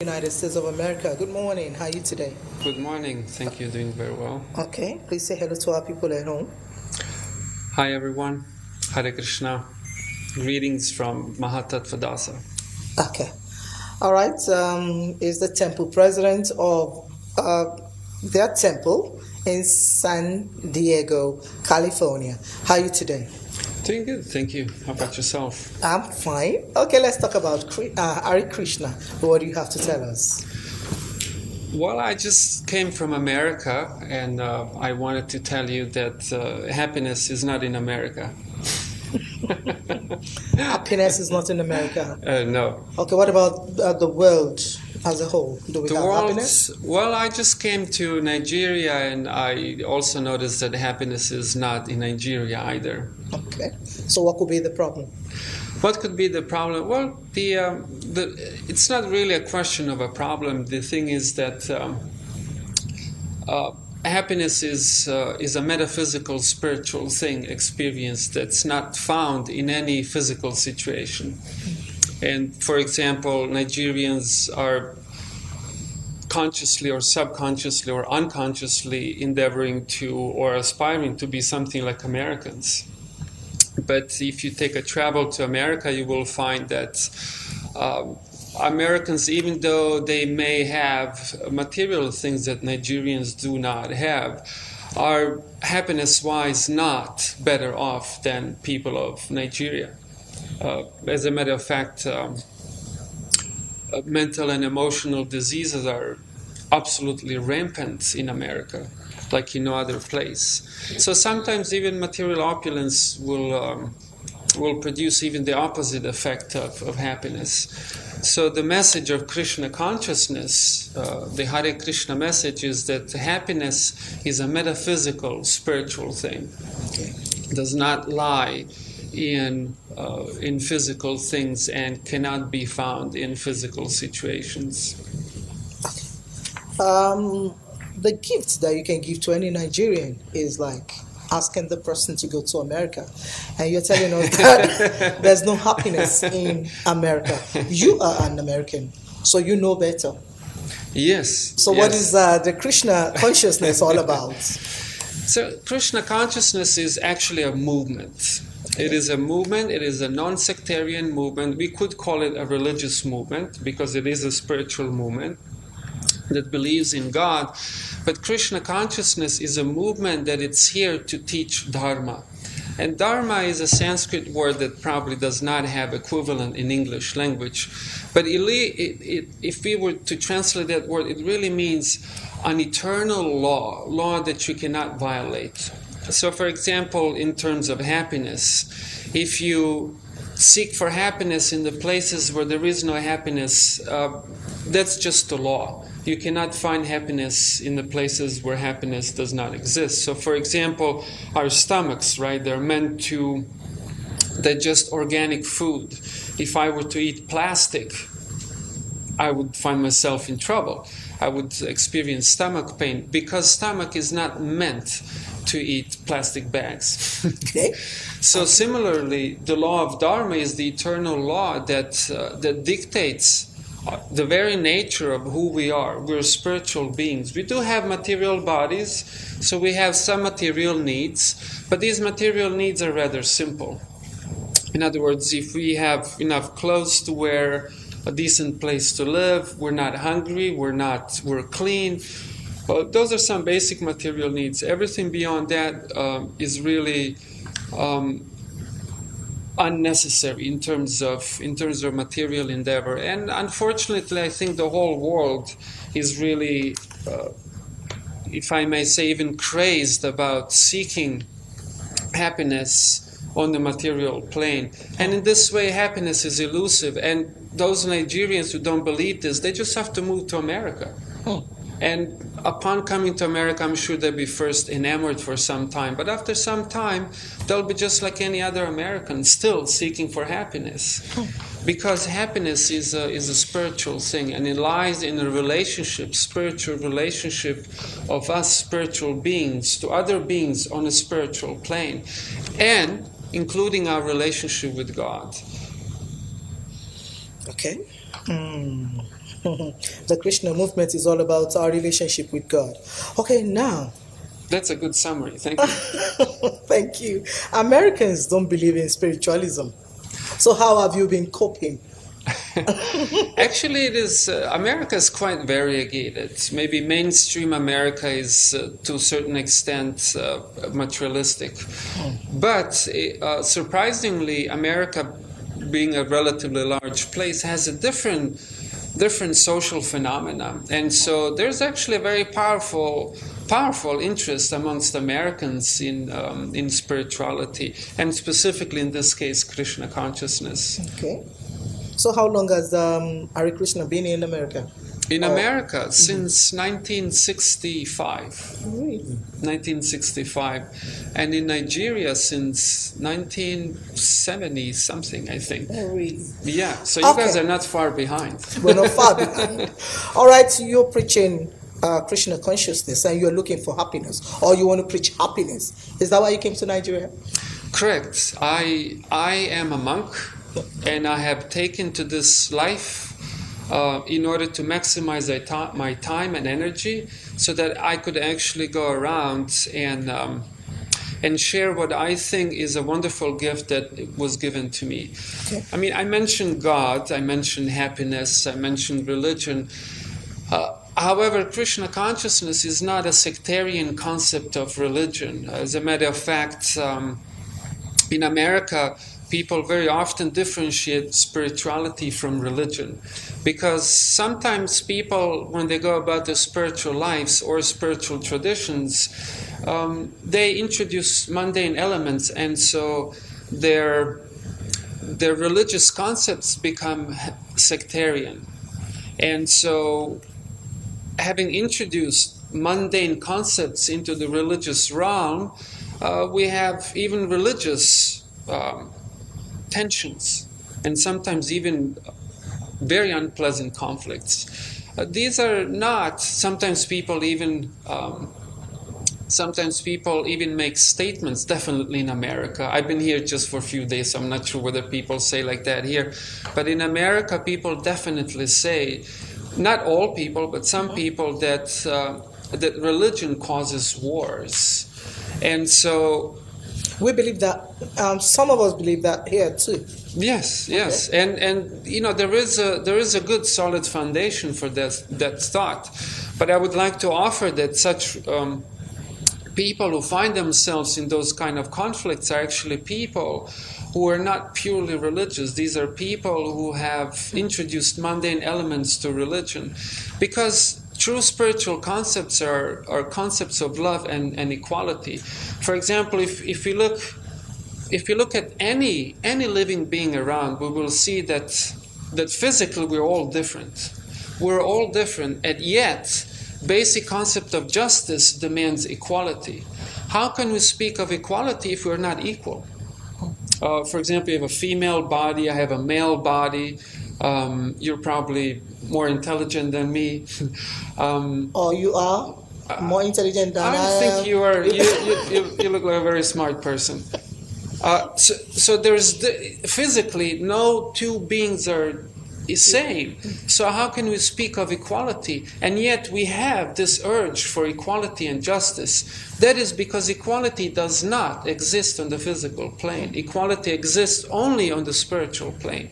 United States of America. Good morning. How are you today? Good morning. Thank you. Doing very well. Okay. Please say hello to our people at home. Hi, everyone. Hare Krishna. Greetings from Mahatatvadasa. Okay. All right. Is the temple president of their temple in San Diego, California. How are you today? Doing good. Thank you. How about yourself? I'm fine. Okay, let's talk about Hare Krishna. What do you have to tell us? Well, I just came from America, and I wanted to tell you that happiness is not in America. Happiness is not in America? No. Okay, what about the world as a whole? Do we have happiness? Well, I just came to Nigeria, and I also noticed that happiness is not in Nigeria either. Okay. So what could be the problem? What could be the problem? Well, it's not really a question of a problem. The thing is that happiness is a metaphysical, spiritual thing, experience that's not found in any physical situation. And for example, Nigerians are consciously or subconsciously or unconsciously endeavoring to or aspiring to be something like Americans. But if you take a travel to America, you will find that Americans, even though they may have material things that Nigerians do not have, are happiness-wise not better off than people of Nigeria. As a matter of fact, mental and emotional diseases are absolutely rampant in America, like in no other place. So sometimes even material opulence will produce even the opposite effect of happiness. So the message of Krishna consciousness, the Hare Krishna message, is that happiness is a metaphysical, spiritual thing. It does not lie in physical things and cannot be found in physical situations. The gift that you can give to any Nigerian is like asking the person to go to America, and you're telling us that there's no happiness in America. You are an American, so you know better. Yes. So yes. What is the Krishna consciousness all about? So Krishna consciousness is actually a movement. It is a movement, it is a non-sectarian movement. We could call it a religious movement because it is a spiritual movement that believes in God. But Krishna consciousness is a movement that it's here to teach Dharma. And Dharma is a Sanskrit word that probably does not have equivalent in English language. But if we were to translate that word, it really means an eternal law that you cannot violate. So for example, in terms of happiness, if you seek for happiness in the places where there is no happiness, that's just the law. You cannot find happiness in the places where happiness does not exist. So for example, our stomachs, right, they're meant to digest organic food. If I were to eat plastic, I would find myself in trouble. I would experience stomach pain because stomach is not meant to eat plastic bags. Okay. So similarly, the law of Dharma is the eternal law that dictates the very nature of who we are. We're spiritual beings. We do have material bodies, so we have some material needs, but these material needs are rather simple. In other words, if we have enough clothes to wear, a decent place to live, we're not hungry, we're clean. Well, those are some basic material needs. Everything beyond that is really unnecessary in terms of material endeavor. And unfortunately, I think the whole world is really, if I may say, even crazed about seeking happiness on the material plane. And in this way, happiness is elusive. And those Nigerians who don't believe this, they just have to move to America. And upon coming to America, I'm sure they'll be first enamored for some time. But after some time, they'll be just like any other American, still seeking for happiness. Because happiness is a spiritual thing, and it lies in a relationship, spiritual relationship of us spiritual beings to other beings on a spiritual plane, and including our relationship with God. Okay. The Krishna movement is all about our relationship with God. Okay, now. That's a good summary. Thank you. Thank you. Americans don't believe in spiritualism. So how have you been coping? Actually, it is. America is quite variegated. Maybe mainstream America is, to a certain extent, materialistic. But surprisingly, America, being a relatively large place, has a different social phenomena, and so there's actually a very powerful interest amongst Americans in spirituality, and specifically in this case, Krishna consciousness. Okay. So how long has Hare Krishna been in America? In America, since 1965. Really? 1965. And in Nigeria since 1970 something, I think. Oh, really? Yeah, so you guys are not far behind. We're not far behind. All right, so you're preaching Krishna consciousness and you're looking for happiness, or you want to preach happiness. Is that why you came to Nigeria? Correct. I am a monk, and I have taken to this life in order to maximize my time and energy, so that I could actually go around and share what I think is a wonderful gift that was given to me. Okay. I mean, I mentioned God, I mentioned happiness, I mentioned religion. However, Krishna consciousness is not a sectarian concept of religion. As a matter of fact, in America, people very often differentiate spirituality from religion, because sometimes people, when they go about their spiritual lives or spiritual traditions, they introduce mundane elements, and so their religious concepts become sectarian. And so, having introduced mundane concepts into the religious realm, we have even religious tensions, and sometimes even very unpleasant conflicts. These are not. Sometimes people even make statements. Definitely in America, I've been here just for a few days, so I'm not sure whether people say like that here. But in America, people definitely say, not all people, but some people, that religion causes wars, and so. We believe that. Some of us believe that here too. Yes, yes, okay. And you know, there is a good solid foundation for that thought, but I would like to offer that such people who find themselves in those kind of conflicts are actually people who are not purely religious. These are people who have introduced mundane elements to religion, because true spiritual concepts are concepts of love and equality. For example, if you look at any living being around, we will see that physically we're all different. We're all different, and yet basic concept of justice demands equality. How can we speak of equality if we're not equal? For example, you have a female body, I have a male body. You're probably more intelligent than me. Oh, you are more intelligent than I am. I think you are. You look like a very smart person. So there's physically no two beings are the same. So how can we speak of equality? And yet we have this urge for equality and justice. That is because equality does not exist on the physical plane. Equality exists only on the spiritual plane.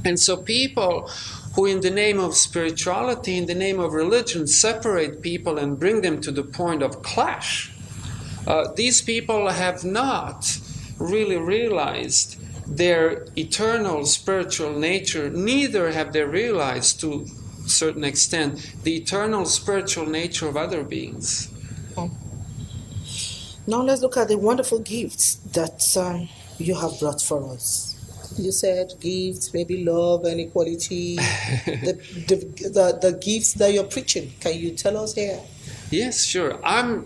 And so people who, in the name of spirituality, in the name of religion, separate people and bring them to the point of clash, these people have not really realized their eternal spiritual nature, neither have they realized, to a certain extent, the eternal spiritual nature of other beings. Now let's look at the wonderful gifts that you have brought for us. You said gifts, maybe love and equality, the gifts that you're preaching. Can you tell us here? Yes, sure. I'm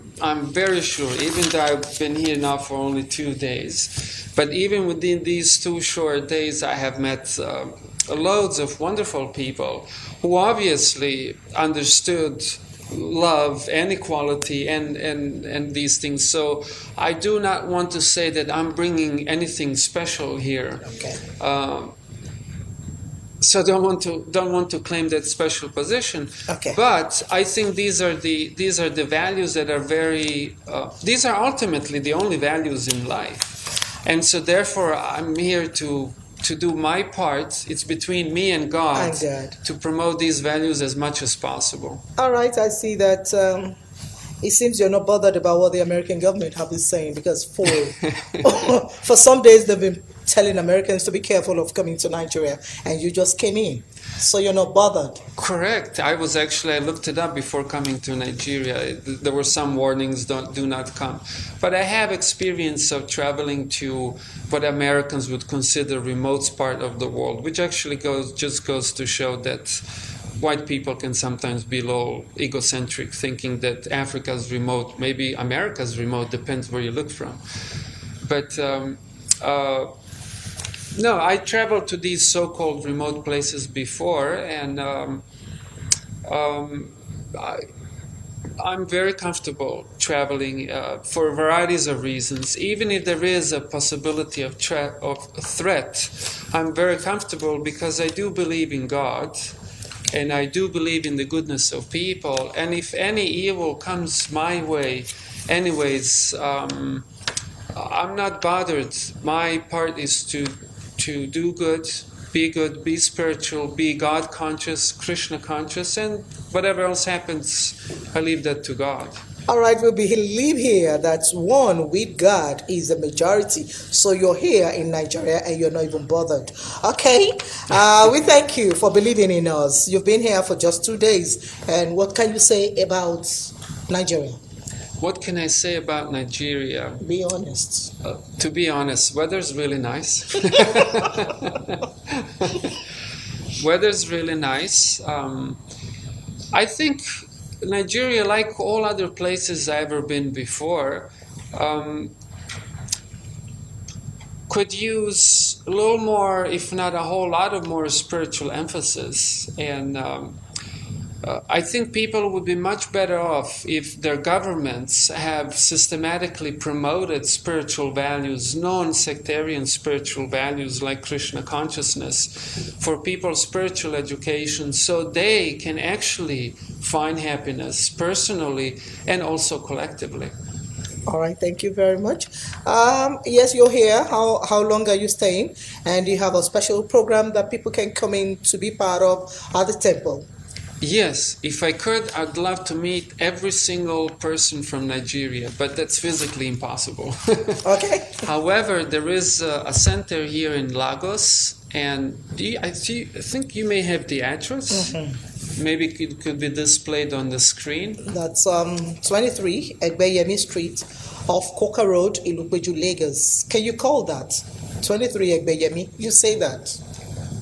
very sure, even though I've been here now for only 2 days, but even within these 2 short days, I have met loads of wonderful people who obviously understood love and equality and these things. So I do not want to say that I'm bringing anything special here. Okay. So don't want to claim that special position. Okay. But I think these are the values that are very. These are ultimately the only values in life, and so therefore I'm here to do my part. It's between me and God, to promote these values as much as possible. All right, I see that. It seems you're not bothered about what the American government have been saying, because for some days they've been telling Americans to be careful of coming to Nigeria, and you just came in, so you're not bothered. Correct. I looked it up before coming to Nigeria. There were some warnings: do not come. But I have experience of traveling to what Americans would consider remote part of the world, which actually goes to show that white people can sometimes be a little egocentric, thinking that Africa's remote, maybe America's remote, depends where you look from. But no, I traveled to these so-called remote places before, and I'm very comfortable traveling for varieties of reasons. Even if there is a possibility of threat, I'm very comfortable because I do believe in God. And I do believe in the goodness of people. And if any evil comes my way, anyways, I'm not bothered. My part is to do good, be spiritual, be God conscious, Krishna conscious, and whatever else happens, I leave that to God. All right, we believe here that one with God is the majority. So you're here in Nigeria and you're not even bothered. Okay, we thank you for believing in us. You've been here for just 2 days. And what can you say about Nigeria? What can I say about Nigeria? Be honest. To be honest, weather's really nice. Weather's really nice. I think Nigeria, like all other places I've ever been before, could use a little more, if not a whole lot of more spiritual emphasis. And I think people would be much better off if their governments have systematically promoted spiritual values, non-sectarian spiritual values like Krishna consciousness, for people's spiritual education, so they can actually find happiness personally and also collectively. All right, thank you very much. Yes, you're here. How long are you staying? And you have a special program that people can come in to be part of at the temple? Yes, if I could, I'd love to meet every single person from Nigeria, but that's physically impossible. Okay. However, there is a center here in Lagos, and I think you may have the address. Mm-hmm. Maybe it could be displayed on the screen. That's 23 Egbeyemi Street off Coca Road, Ilupeju, Lagos. Can you call that? 23 Egbeyemi. You say that.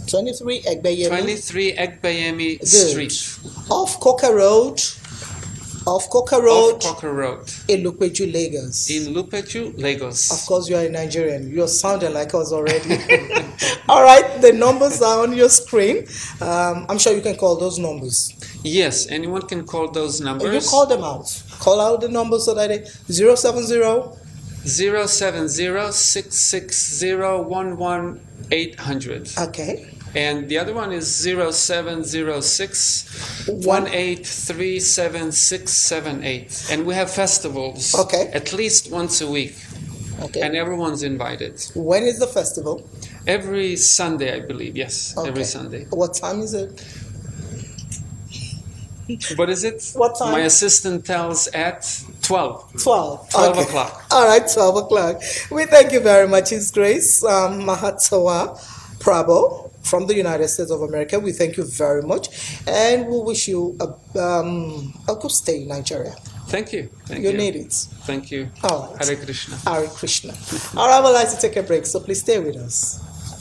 23 Egbeyemi. 23 Egbeyemi Street. Off Coca Road. Off Coca Road. Off Coca Road. In Ilupeju, Lagos. In Ilupeju, Lagos. Of course, you are a Nigerian. You're sounding like us already. All right, the numbers are on your screen. I'm sure you can call those numbers. Yes, anyone can call those numbers. You call them out. Call out the numbers so that they 070 070-660-11800. Okay. And the other one is 0706-1837678. And we have festivals at least once a week. Okay. And everyone's invited. When is the festival? Every Sunday, I believe. Yes, every Sunday. What time is it? What is it? What time? My assistant tells at 12. 12 o'clock. All right, 12 o'clock. We thank you very much, His Grace Mahatawa Prabhu from the United States of America. We thank you very much, and we wish you a good stay in Nigeria. Thank you. You need it. Thank you. All right. Hare Krishna. Hare Krishna. All right, I would like to take a break, so please stay with us.